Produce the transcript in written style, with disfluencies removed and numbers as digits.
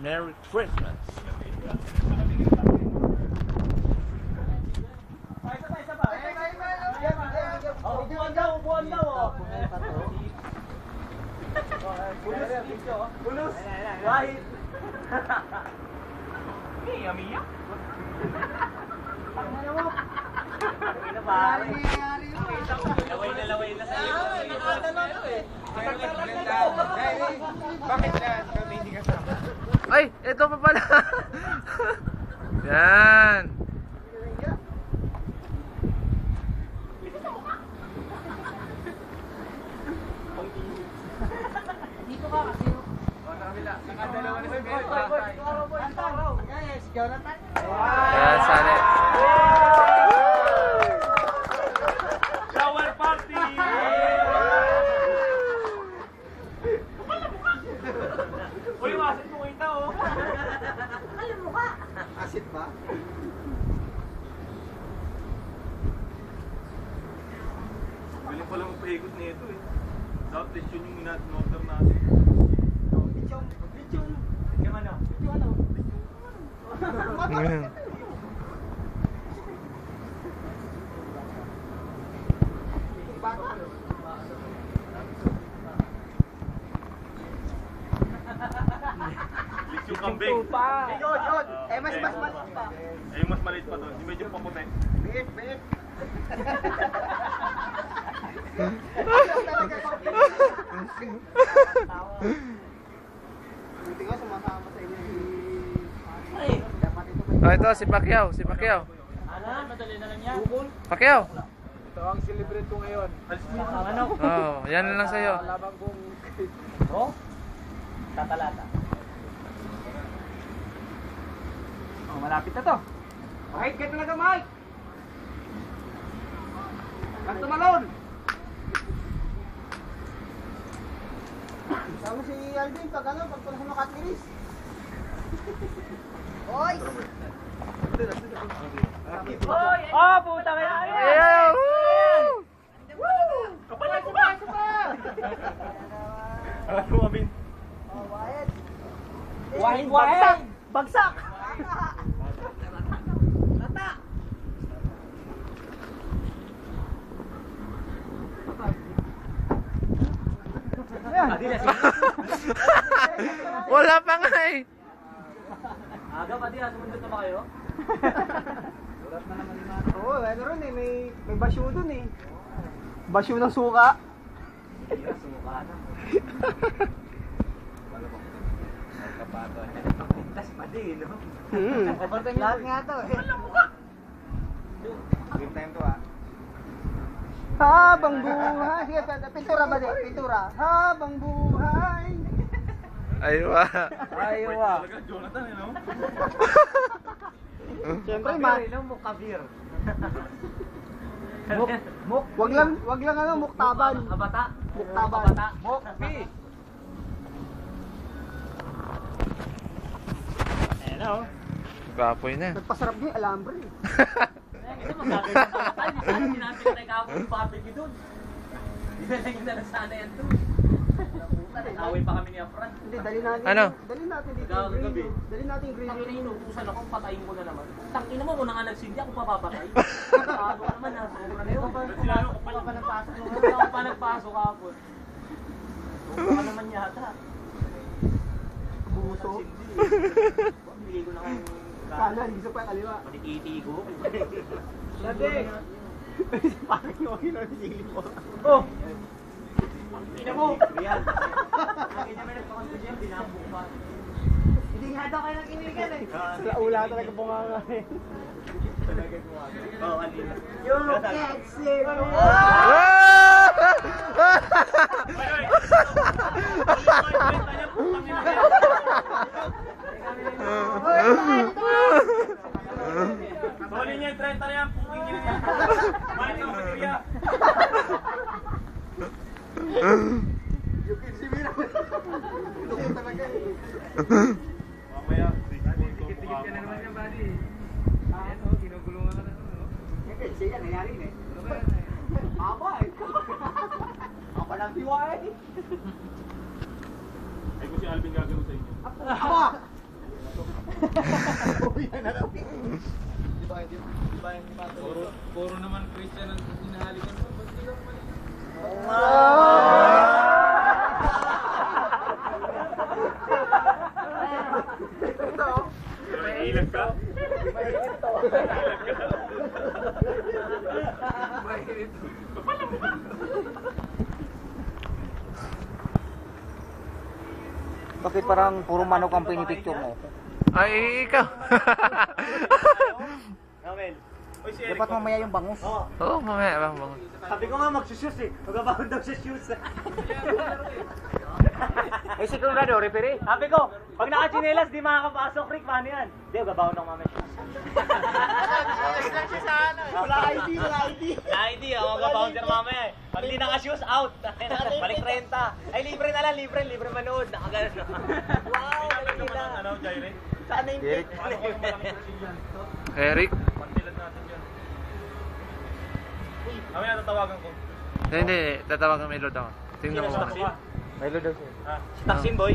Merry Christmas. Upuan daw. Pulos. Kahit. Miya. Laway na sa iyo. Bakit lahat kami hindi kasama? Ay, ito pa pala. Yan. Dito ka kasi. Nakadalawa na si Beth. Guys, Jonathan. Yan, sali. Shower party! Uy, masit mo kita oh. Alam mo ka. Asit ba? Galing pala magpahigod na ito eh. Dapat yun yung in-order natin. Lechon. Yung ano? Yan. Yung kambing. Yun. Mas maliit pa. Yung mas maliit pa doon. Yung medyo paputi. Beef. Buti ko sumasama sa inyo. Dapat ito ba? Oh, ito si Pacquiao. Madali na lang yan. Pacquiao. Ito ang celebrate ko ngayon. Ano? Oh, yan na lang sa'yo. Labang kong Bro? Tatalata. Oh, malapit na to. Mike, kaya talaga Mike! Kanto malon! Sama si Alvin pag pag pala sa makatiris. Hoy! Hoy! Oh, puta kaya yan! Ayaw! Kapalay ko pa! Alam mo kami. Wahid! Bagsak! Wala pa nga eh. Aga pati sumundot na ba kayo? Oo, ano ron eh, may basyo dun eh. Basyo ng suka. Suka na. Pintas pa din, no? Lahat nga to eh. Game time to ah. Habang buhay. Sige, pintura ba din? Pintura. Habang buhay. Aywa. Aywa. Talaga, Jonathan eh, no? Siyempre, Mukabir. wag lang ano, muktaban. Kabata. Muktaban. Mukpi. Ayan o. Gapoy na. Nagpasarap niya yung alambre eh. Ito magkakaroon ng kapatay. Di sana sinabi na tayo kapag barbecue doon. Di na lang yung nalasana yan doon. Nag-away pa kami ni Afran. Hindi, dali natin. Ano? Dali natin dito. Gagabi. Dali natin yung Tangina green. inutusan ako, patayin ko na naman. Tangina mo, muna nga nagsindi ako papapatay. Bago ka naman ha, sobra na yun. Wala pa nagpasok mo. Wala pa nagpasok ako. Sobra ka naman yata. Buso. Bili ko na kayong Kanan, gusto pa kaliwa. panikiti ko. Lade! Parang yung kinonsilip mo. Oh! Ina mo! Yan. Ang ina mo nagpakontrol yan, binabok pa. Hindi nga daw kayo nag-inigan eh. Sa ula talaga bunganga eh. Oo, kanina. You can't see me. Soli niya yung 30 na yan, puking gilid yan. Mahal ka materya. You can see me na. Ito talaga eh. Mamaya, Tikit-tikit ka na naman yan, buddy. Ayan o, kinugulungan ka na ito. Sige, sige, nangyari na eh. Aba eh. Aba lang diwa eh. Ay ko si Alvin gagano sa inyo. Aba! Uy, yan na lang. Puro naman Christian ang hinahalikan mo. Ba't di ka bumalik? May ilag ka? Bakit parang puro manok ang pinipicture mo? Ay, ikaw. Namel. Uy, si Eric. Dapat mamaya yung bangus. Oo. Oo, mamaya bang bang. Sabi ko nga magsusyus eh. Magbabaon daw siya shoes. Eh, sigurado, referee. Sabi ko, pag naka-chinelas, di makakapasok, Rick, paano yan? Hindi, gabaon ng mamay. Wala ID, wala ID. Na, hindi, ako gabaon sir mamaya eh. Pag di naka-shoes, out. Balik renta. Ay, libre na lang, libre manood. Nakaganon. Wow, Sabi naman ang ano, Jaire. Sana yung Eric. Paano ko yung malaking Brazilian? Eric? Pandilan natin yan. Mamaya tatawagan ko. Hindi, tatawagan may load ako. Tingnan mo. Taksin? May load daw siya. Ha? Taksin, boy.